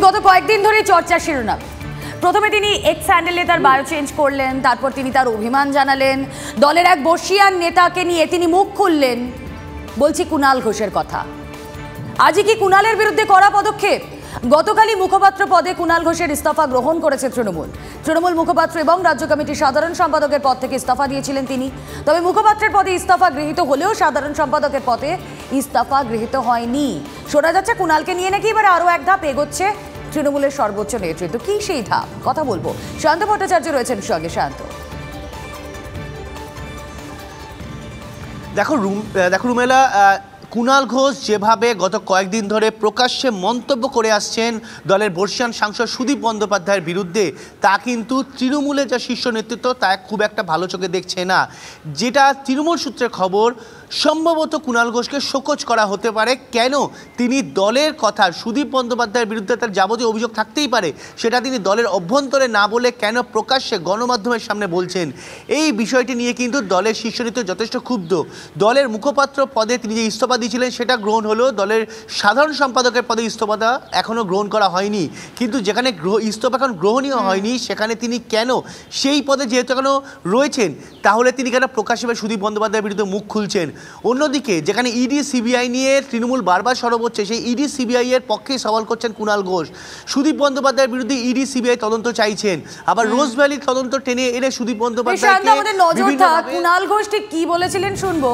গত কয়েকদিন ধরে চর্চা শিরোনাম। প্রথমে তিনি এক্স হ্যান্ডেলে তার বায়ো চেঞ্জ করলেন, তারপর তিনি তার অভিমান জানালেন। দলের এক বর্ষীয়ান নেতাকে নিয়ে তিনি মুখ খুললেন। বলছি কুণাল ঘোষের কথা। আজই কি কুণালের বিরুদ্ধে কড়া পদক্ষেপ? গতকালই মুখপাত্র পদে কুণাল ঘোষের ইস্তফা গ্রহণ করেছে তৃণমূল মুখপাত্র এবং রাজ্য কমিটির সাধারণ সম্পাদকের পদ থেকে ইস্তফা দিয়েছিলেন তিনি। তবে মুখপাত্রের পদে ইস্তফা গৃহীত হলেও সাধারণ সম্পাদকের পদে ইস্তফা গৃহীত হয়নি। শোনা যাচ্ছে কুণালকে নিয়ে নাকি এবার আরও এক ধাপ এগোচ্ছে তৃণমূলের সর্বোচ্চ নেতৃত্ব। কি সেই ধাপ, কথা বলবো। শান্ত ভট্টাচার্য রয়েছেন সঙ্গে। শান্ত, দেখো রুমেলা, কুণাল ঘোষ যেভাবে গত কয়েকদিন ধরে প্রকাশ্যে মন্তব্য করে আসছেন দলের বর্ষীয়ান সাংসদ সুদীপ বন্দ্যোপাধ্যায়ের বিরুদ্ধে, তা কিন্তু তৃণমূলের যা শীর্ষ নেতৃত্ব তা খুব একটা ভালো চোখে দেখছে না। যেটা তৃণমূল সূত্রের খবর, সম্ভবত কুণাল ঘোষকে শোকজ করা হতে পারে। কেন? তিনি দলের কথা, সুদীপ বন্দ্যোপাধ্যায়ের বিরুদ্ধে তার যাবতীয় অভিযোগ থাকতেই পারে, সেটা তিনি দলের অভ্যন্তরে না বলে কেন প্রকাশ্যে গণমাধ্যমের সামনে বলছেন, এই বিষয়টি নিয়ে কিন্তু দলের শীর্ষ নেতৃত্ব যথেষ্ট ক্ষুব্ধ। দলের মুখপাত্র পদে তিনি যে ইস্তফা দিয়েছিলেন সেটা গ্রহণ হলেও দলের সাধারণ সম্পাদকের পদে ইস্তফাটা এখনও গ্রহণ করা হয়নি। কিন্তু যেখানে ইস্তফা এখন গ্রহণীয় হয়নি, সেখানে তিনি কেন সেই পদে যেহেতু এখনও রয়েছেন, তাহলে তিনি কেন প্রকাশ্যভাবে সুদীপ বন্দ্যোপাধ্যায়ের বিরুদ্ধে মুখ খুলছেন? অন্যদিকে যেখানে ইডি সিবিআই নিয়ে তৃণমূল বারবার সরব হচ্ছে, সেই ইডি সিবিআই এর পক্ষেই সওয়াল করছেন কুণাল ঘোষ। সুদীপ বন্দ্যোপাধ্যায়ের বিরুদ্ধে ইডি সিবিআই তদন্ত চাইছেন, আবার রোজ ভ্যালির তদন্ত টেনে এনে সুদীপ বন্দ্যোপাধ্যায়কে। কুণাল ঘোষ ঠিক কি বলেছিলেন শুনবো।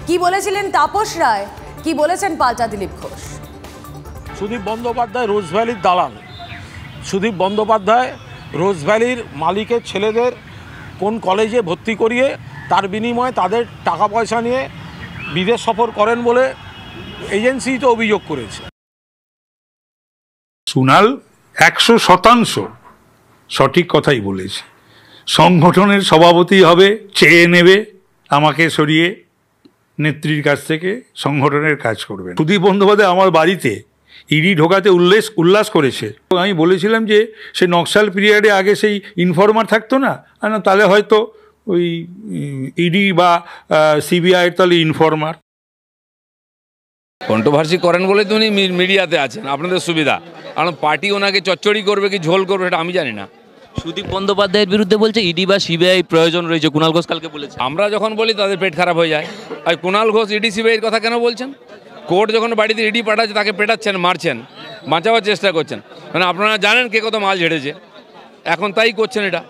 কি বলেছিলেন তাপস রায়, কি বলেছেন পাল্টা দিলীপ ঘোষ? সুদীপ বন্দ্যোপাধ্যায় রোজ ভ্যালির দালাল। সুদীপ বন্দ্যোপাধ্যায় রোজ ভ্যালির মালিকের ছেলেদের কোন কলেজে ভর্তি করিয়ে তার বিনিময়ে তাদের টাকা পয়সা নিয়ে বিদেশ সফর করেন বলে এজেন্সি তো অভিযোগ করেছে। কুণাল 100% সঠিক কথাই বলেছে। সংগঠনের সভাপতি হবে, চেয়ে নেবে আমাকে সরিয়ে, নেত্রীর কাছ থেকে সংগঠনের কাজ করবেন। সুদীপ বন্দ্যোপাধ্যায় আমার বাড়িতে ইডি ঢোকাতে উল্লাস করেছে। আমি বলেছিলাম যে সে নকশাল পিরিয়ডে আগে সেই ইনফর্মার থাকতো না, তাহলে হয়তো ওই ইডি বা সিবিআইয়ের তাহলে ইনফর্মার। কন্ট্রোভার্সি করেন বলে তো উনি মিডিয়াতে আছেন, আপনাদের সুবিধা। কারণ পার্টি ওনাকে চচ্চড়ি করবে কি ঝোল করবে সেটা আমি জানি না। সুদীপ বন্দ্যোপাধ্যায়ের বিরুদ্ধে বলছে ইডি বা সিবিআই প্রয়োজন রয়েছে, কুণাল ঘোষ কালকে বলেছে। আমরা যখন বলি তাদের পেট খারাপ হয়ে যায়। আর কুণাল ঘোষ ইডি সিবিআইয়ের কথা কেন বলছেন? কোর্ট যখন বাড়িতে ইডি পাঠাচ্ছে তাকে পেটাচ্ছেন, মারছেন, বাঁচাবার চেষ্টা করছেন। মানে আপনারা জানেন কে কত মাল ঝেড়েছে, এখন তাই করছেন এটা।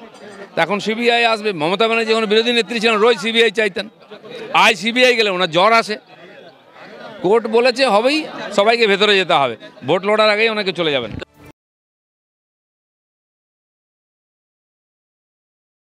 এখন সিবিআই আসবে। মমতা ব্যানার্জি যখন বিরোধী নেত্রী ছিলেন রোজ সিবিআই চাইতেন, আজ সিবিআই গেলে ওনার জ্বর আসে। কোর্ট বলেছে হবেই, সবাইকে ভেতরে যেতে হবে, ভোট লড়ার আগেই ওনাকে চলে যাবেন।